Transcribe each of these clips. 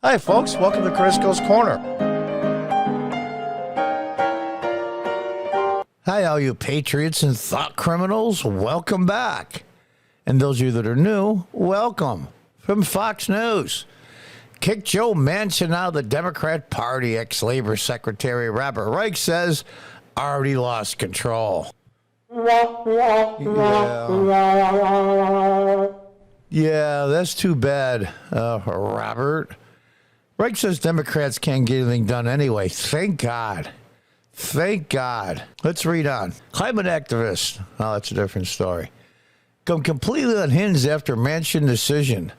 Hi, folks. Welcome to Crisco's Corner. Hi, all you patriots and thought criminals. Welcome back. And those of you that are new, welcome. From Fox News. Kick Joe Manchin out of the Democrat Party. Ex-Labor Secretary Robert Reich says already lost control. Yeah, that's too bad, Robert. Reich says Democrats can't get anything done anyway. Thank God. Thank God. Let's read on. Climate activists. Oh, that's a different story. Come completely unhinged after Manchin decision.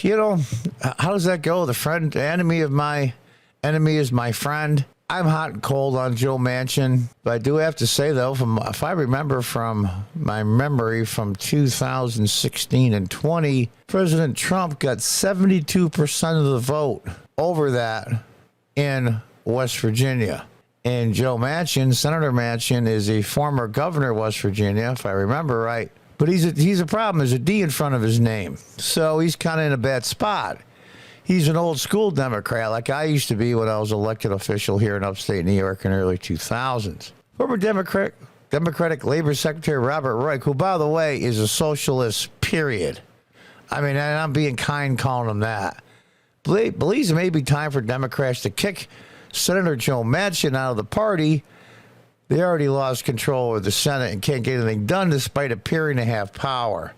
You know, how does that go? The enemy is my friend. I'm hot and cold on Joe Manchin, but I do have to say, though, if I remember from my memory from 2016 and 20, President Trump got 72% of the vote over that in West Virginia. And Joe Manchin, Senator Manchin, is a former governor of West Virginia, if I remember right. But he's a problem. There's a D in front of his name. So he's kind of in a bad spot. He's an old school Democrat like I used to be when I was elected official here in upstate New York in the early 2000s. Former Democratic Labor Secretary Robert Reich, who, by the way, is a socialist, period. I mean, and I'm being kind calling him that. Believes it may be time for Democrats to kick Senator Joe Manchin out of the party. They already lost control of the Senate and can't get anything done despite appearing to have power.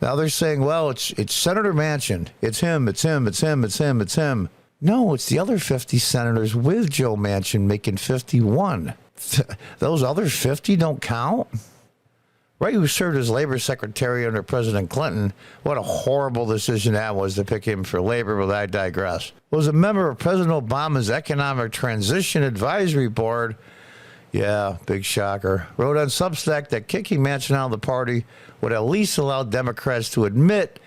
Now they're saying, well, it's Senator Manchin. It's him. No, it's the other 50 senators with Joe Manchin making 51. Those other 50 don't count? Right, who served as labor secretary under President Clinton. What a horrible decision that was to pick him for labor, but I digress. Was a member of President Obama's Economic Transition Advisory Board. Yeah, big shocker. Wrote on Substack that kicking Manchin out of the party would at least allow Democrats to admit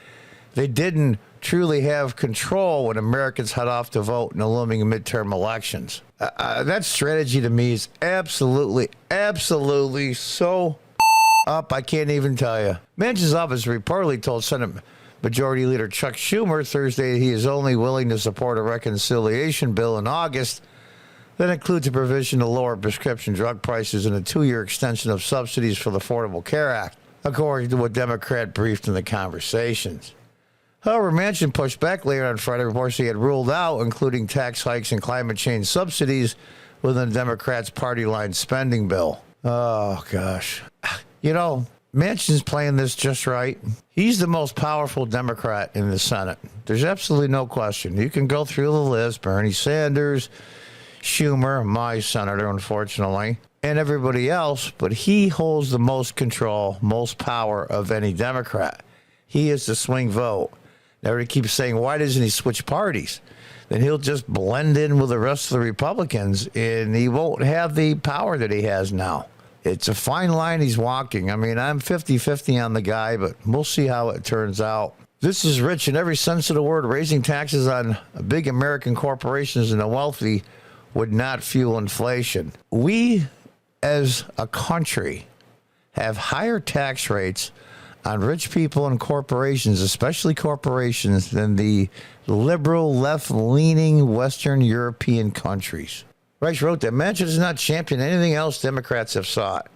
they didn't truly have control when Americans head off to vote in the looming midterm elections. That strategy to me is absolutely so up, I can't even tell you. Manchin's office reportedly told Senate Majority Leader Chuck Schumer Thursday he is only willing to support a reconciliation bill in August that includes a provision to lower prescription drug prices and a 2-year extension of subsidies for the Affordable Care Act, according to what Democrat briefed in the conversations. However, Manchin pushed back later on Friday reports he had ruled out including tax hikes and climate change subsidies within the Democrats' party line spending bill. Oh, gosh. You know, Manchin's playing this just right. He's the most powerful Democrat in the Senate. There's absolutely no question. You can go through the list. Bernie Sanders, Schumer, my senator, unfortunately, and everybody else, but he holds the most control, most power of any Democrat. He is the swing vote. Everybody keeps saying, why doesn't he switch parties? Then he'll just blend in with the rest of the Republicans, and he won't have the power that he has now. It's a fine line he's walking. I mean, I'm 50-50 on the guy, but we'll see how it turns out. This is rich in every sense of the word. Raising taxes on big American corporations and the wealthy would not fuel inflation. We, as a country, have higher tax rates on rich people and corporations, especially corporations, than the liberal, left-leaning Western European countries. Rice wrote that Manchin does not champion anything else Democrats have sought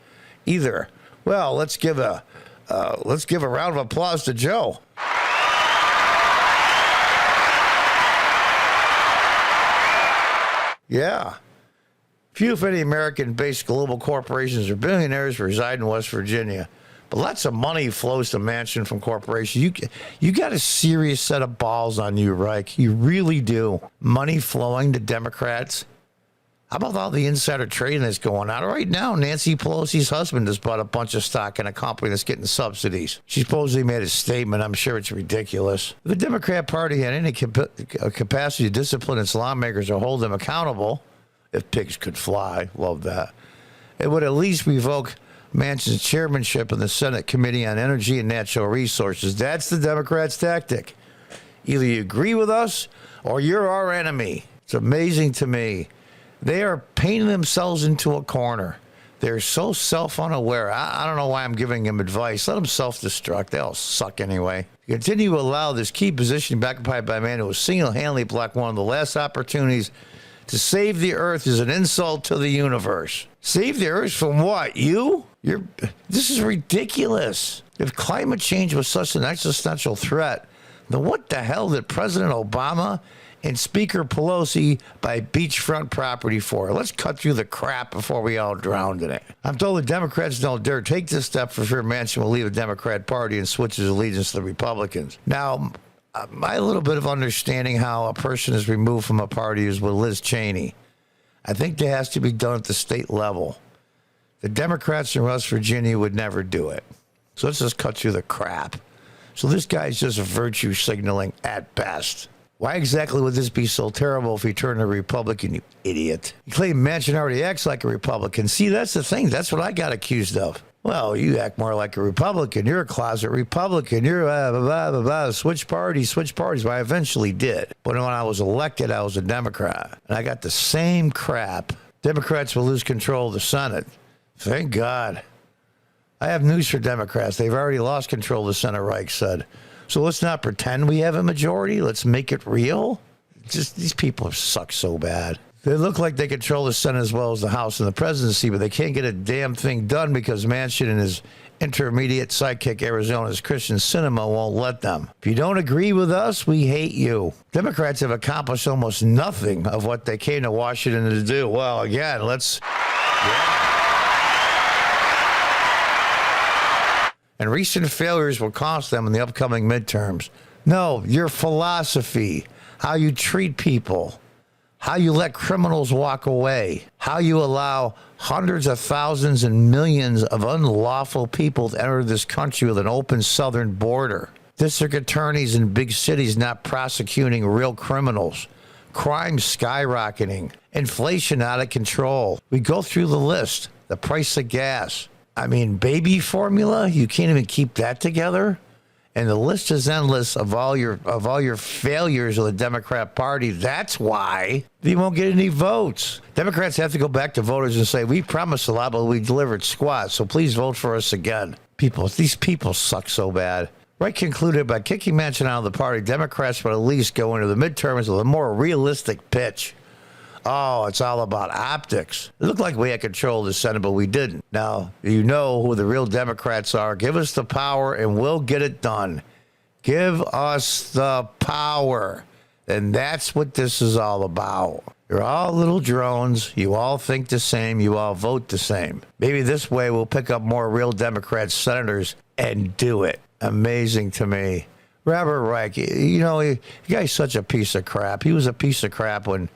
either. Well, let's give a round of applause to Joe. Yeah. Few, if any, American-based global corporations or billionaires reside in West Virginia. But lots of money flows to Manchin from corporations. You got a serious set of balls on you, Reich. You really do. Money flowing to Democrats. How about all the insider trading that's going on? Right now, Nancy Pelosi's husband has bought a bunch of stock in a company that's getting subsidies. She supposedly made a statement. I'm sure it's ridiculous. If the Democrat Party had any capacity to discipline its lawmakers or hold them accountable, if pigs could fly, love that, it would at least revoke Manchin's chairmanship in the Senate Committee on Energy and Natural Resources. That's the Democrats' tactic. Either you agree with us or you're our enemy. It's amazing to me. They are painting themselves into a corner. They're so self-unaware. I don't know why I'm giving them advice. Let them self-destruct. They all suck anyway. Continue to allow this key position occupied by a man who was single-handedly blocked one of the last opportunities to save the earth is an insult to the universe. Save the earth from what? You? This is ridiculous. If climate change was such an existential threat, then what the hell did President Obama and Speaker Pelosi buy beachfront property for? Let's cut through the crap before we all drown in it. I'm told the Democrats don't dare take this step for fear Manchin will leave the Democrat Party and switch his allegiance to the Republicans. Now, my little bit of understanding how a person is removed from a party is with Liz Cheney. I think that has to be done at the state level. The Democrats in West Virginia would never do it. So let's just cut through the crap. So this guy's just virtue signaling at best. Why exactly would this be so terrible if he turned a Republican, you idiot? You claim Manchin already acts like a Republican. See, that's the thing. That's what I got accused of. Well, you act more like a Republican. You're a closet Republican. You're blah, blah, blah, blah. Switch parties. Well, I eventually did. But when I was elected, I was a Democrat. And I got the same crap. Democrats will lose control of the Senate. Thank God. I have news for Democrats. They've already lost control, the Senate, Reich said. So let's not pretend we have a majority. Let's make it real. Just these people suck so bad. They look like they control the Senate as well as the House and the presidency, but they can't get a damn thing done because Manchin and his intermediate sidekick, Arizona's Christian Sinema, won't let them. If you don't agree with us, we hate you. Democrats have accomplished almost nothing of what they came to Washington to do. Well, again, and recent failures will cost them in the upcoming midterms. No, your philosophy, how you treat people, how you let criminals walk away, how you allow hundreds of thousands and millions of unlawful people to enter this country with an open southern border. District attorneys in big cities not prosecuting real criminals. Crime skyrocketing. Inflation out of control. We go through the list. The price of gas. I mean, baby formula, you can't even keep that together. And the list is endless of all your failures of the Democrat Party. That's why you won't get any votes. Democrats have to go back to voters and say, we promised a lot, but we delivered squat, so please vote for us again. These people suck so bad. Wright concluded by kicking Manchin out of the party, Democrats would at least go into the midterms with a more realistic pitch. Oh, it's all about optics. It looked like we had control of the Senate, but we didn't. Now, you know who the real Democrats are. Give us the power, and we'll get it done. Give us the power. And that's what this is all about. You're all little drones. You all think the same. You all vote the same. Maybe this way we'll pick up more real Democrat senators and do it. Amazing to me. Robert Reich, you know, the guy's such a piece of crap. He was a piece of crap when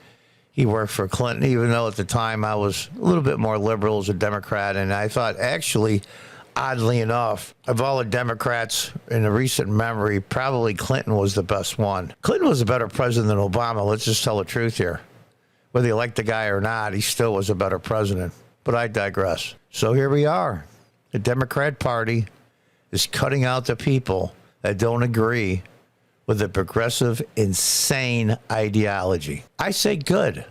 he worked for Clinton, even though at the time I was a little bit more liberal as a Democrat. And I thought, actually, oddly enough, of all the Democrats in the recent memory, probably Clinton was the best one. Clinton was a better president than Obama. Let's just tell the truth here. Whether you like the guy or not, he still was a better president. But I digress. So here we are. The Democrat Party is cutting out the people that don't agree with a progressive, insane ideology. I say good.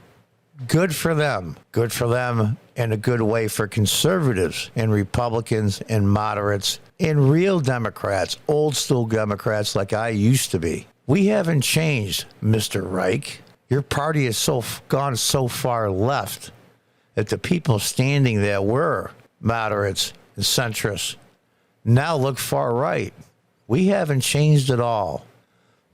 Good for them. Good for them and a good way for conservatives and Republicans and moderates and real Democrats, old school Democrats like I used to be. We haven't changed, Mr. Reich. Your party has gone so far left that the people standing there were moderates and centrists now look far right. We haven't changed at all.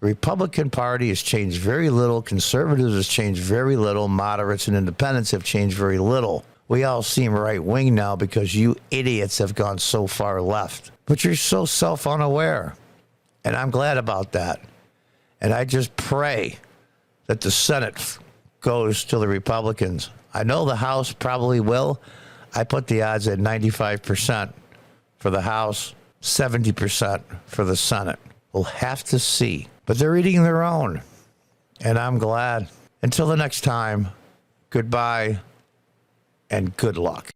The Republican Party has changed very little. Conservatives has changed very little. Moderates and independents have changed very little. We all seem right-wing now because you idiots have gone so far left. But you're so self-unaware. And I'm glad about that. And I just pray that the Senate goes to the Republicans. I know the House probably will. I put the odds at 95% for the House, 70% for the Senate. We'll have to see. But they're eating their own, and I'm glad. Until the next time, goodbye and good luck.